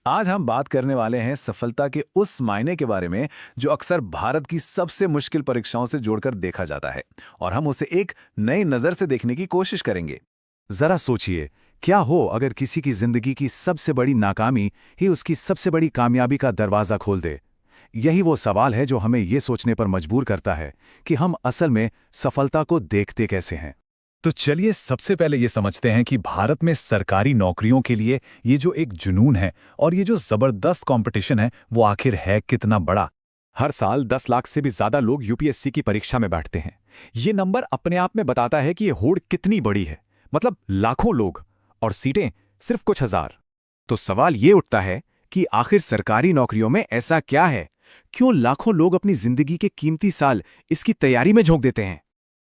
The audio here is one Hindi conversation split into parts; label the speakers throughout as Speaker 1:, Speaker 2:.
Speaker 1: आज हम बात करने वाले हैं सफलता के उस मायने के बारे में जो अक्सर भारत की सबसे मुश्किल परीक्षाओं से जोड़कर देखा जाता है और हम उसे एक नई नज़र से देखने की कोशिश करेंगे। जरा सोचिए, क्या हो अगर किसी की जिंदगी की सबसे बड़ी नाकामी ही उसकी सबसे बड़ी कामयाबी का दरवाजा खोल दे। यही वो सवाल है जो हमें ये सोचने पर मजबूर करता है कि हम असल में सफलता को देखते कैसे हैं। तो चलिए सबसे पहले ये समझते हैं कि भारत में सरकारी नौकरियों के लिए ये जो एक जुनून है और ये जो जबरदस्त कंपटीशन है वो आखिर है कितना बड़ा। हर साल 10 लाख से भी ज्यादा लोग यूपीएससी की परीक्षा में बैठते हैं। ये नंबर अपने आप में बताता है कि ये होड़ कितनी बड़ी है, मतलब लाखों लोग और सीटें सिर्फ कुछ हजार। तो सवाल ये उठता है कि आखिर सरकारी नौकरियों में ऐसा क्या है, क्यों लाखों लोग अपनी जिंदगी के कीमती साल इसकी तैयारी में झोंक देते हैं।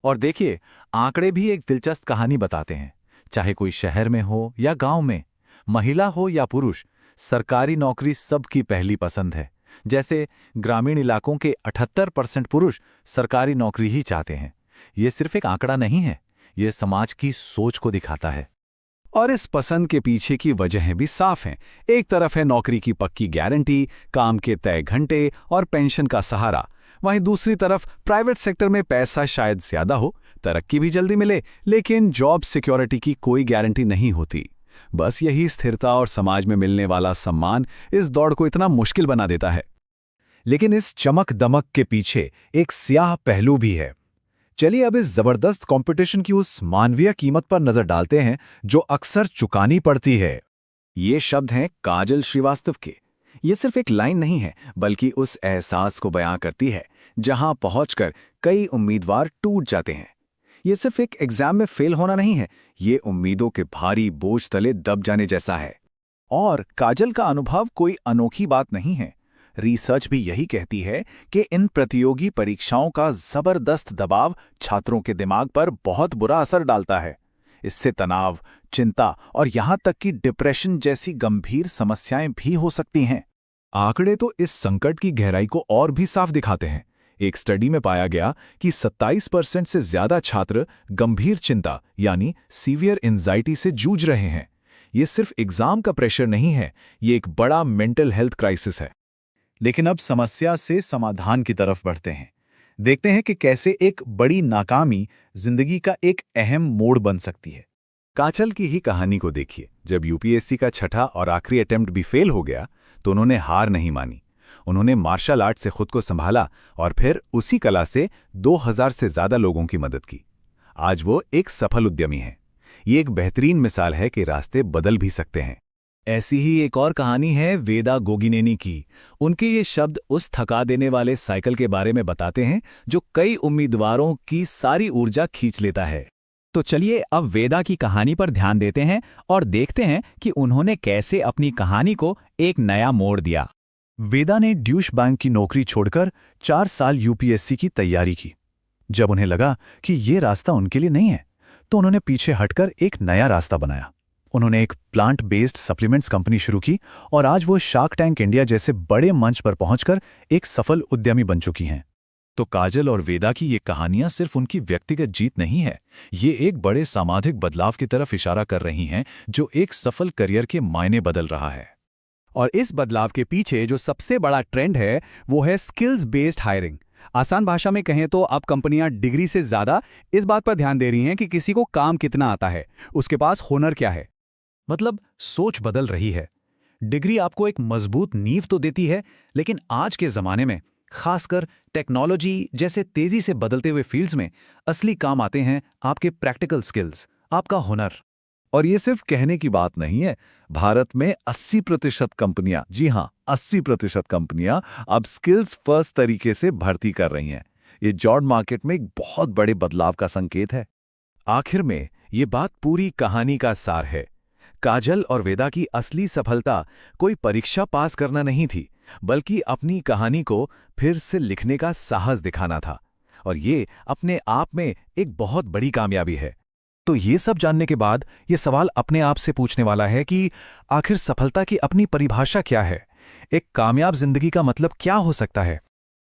Speaker 1: और देखिए, आंकड़े भी एक दिलचस्प कहानी बताते हैं। चाहे कोई शहर में हो या गांव में, महिला हो या पुरुष, सरकारी नौकरी सबकी पहली पसंद है। जैसे ग्रामीण इलाकों के 78% पुरुष सरकारी नौकरी ही चाहते हैं। ये सिर्फ एक आंकड़ा नहीं है, ये समाज की सोच को दिखाता है। और इस पसंद के पीछे की वजहें भी साफ हैं। एक तरफ है नौकरी की पक्की गारंटी, काम के तय घंटे और पेंशन का सहारा। वहीं दूसरी तरफ प्राइवेट सेक्टर में पैसा शायद ज्यादा हो, तरक्की भी जल्दी मिले, लेकिन जॉब सिक्योरिटी की कोई गारंटी नहीं होती। बस यही स्थिरता और समाज में मिलने वाला सम्मान इस दौड़ को इतना मुश्किल बना देता है। लेकिन इस चमक दमक के पीछे एक स्याह पहलू भी है। चलिए अब इस जबरदस्त कंपटीशन की उस मानवीय कीमत पर नजर डालते हैं जो अक्सर चुकानी पड़ती है। ये शब्द हैं काजल श्रीवास्तव के। ये सिर्फ एक लाइन नहीं है, बल्कि उस एहसास को बयां करती है जहां पहुंचकर कई उम्मीदवार टूट जाते हैं। ये सिर्फ एक एग्जाम में फेल होना नहीं है, ये उम्मीदों के भारी बोझ तले दब जाने जैसा है। और काजल का अनुभव कोई अनोखी बात नहीं है। रिसर्च भी यही कहती है कि इन प्रतियोगी परीक्षाओं का जबरदस्त दबाव छात्रों के दिमाग पर बहुत बुरा असर डालता है। इससे तनाव, चिंता और यहां तक कि डिप्रेशन जैसी गंभीर समस्याएं भी हो सकती हैं। आंकड़े तो इस संकट की गहराई को और भी साफ दिखाते हैं। एक स्टडी में पाया गया कि 27% से ज्यादा छात्र गंभीर चिंता यानी सीवियर एंजाइटी से जूझ रहे हैं। ये सिर्फ एग्जाम का प्रेशर नहीं है, ये एक बड़ा मेंटल हेल्थ क्राइसिस है। लेकिन अब समस्या से समाधान की तरफ बढ़ते हैं। देखते हैं कि कैसे एक बड़ी नाकामी जिंदगी का एक अहम मोड़ बन सकती है। काजल की ही कहानी को देखिए। जब यूपीएससी का छठा और आखिरी अटेम्प्ट भी फेल हो गया तो उन्होंने हार नहीं मानी। उन्होंने मार्शल आर्ट से खुद को संभाला और फिर उसी कला से 2000 से ज्यादा लोगों की मदद की। आज वो एक सफल उद्यमी हैं। ये एक बेहतरीन मिसाल है कि रास्ते बदल भी सकते हैं। ऐसी ही एक और कहानी है वेदा गोगिनेनी की। उनके ये शब्द उस थका देने वाले साइकिल के बारे में बताते हैं जो कई उम्मीदवारों की सारी ऊर्जा खींच लेता है। तो चलिए अब वेदा की कहानी पर ध्यान देते हैं और देखते हैं कि उन्होंने कैसे अपनी कहानी को एक नया मोड़ दिया। वेदा ने ड्यूश बैंक की नौकरी छोड़कर 4 साल यूपीएससी की तैयारी की। जब उन्हें लगा कि ये रास्ता उनके लिए नहीं है, तो उन्होंने पीछे हटकर एक नया रास्ता बनाया। उन्होंने एक प्लांट बेस्ड सप्लीमेंट्स कंपनी शुरू की और आज वो शार्क टैंक इंडिया जैसे बड़े मंच पर पहुंचकर एक सफल उद्यमी बन चुकी हैं। तो काजल और वेदा की ये कहानियां सिर्फ उनकी व्यक्तिगत जीत नहीं है, ये एक बड़े सामाजिक बदलाव की तरफ इशारा कर रही हैं जो एक सफल करियर के मायने बदल रहा है। और इस बदलाव के पीछे जो सबसे बड़ा ट्रेंड है वो है स्किल्स बेस्ड हायरिंग। आसान भाषा में कहें तो अब कंपनियां डिग्री से ज्यादा इस बात पर ध्यान दे रही हैं कि किसी को काम कितना आता है, उसके पास हुनर क्या है। मतलब सोच बदल रही है। डिग्री आपको एक मजबूत नींव तो देती है, लेकिन आज के जमाने में खासकर टेक्नोलॉजी जैसे तेजी से बदलते हुए फील्ड्स में असली काम आते हैं आपके प्रैक्टिकल स्किल्स, आपका हुनर। और ये सिर्फ कहने की बात नहीं है। भारत में 80% कंपनियां, जी हां 80% कंपनियां अब स्किल्स फर्स्ट तरीके से भर्ती कर रही हैं। ये जॉब मार्केट में एक बहुत बड़े बदलाव का संकेत है। आखिर में ये बात पूरी कहानी का सार है। काजल और वेदा की असली सफलता कोई परीक्षा पास करना नहीं थी, बल्कि अपनी कहानी को फिर से लिखने का साहस दिखाना था। और ये अपने आप में एक बहुत बड़ी कामयाबी है। तो ये सब जानने के बाद ये सवाल अपने आप से पूछने वाला है कि आखिर सफलता की अपनी परिभाषा क्या है? एक कामयाब जिंदगी का मतलब क्या हो सकता है?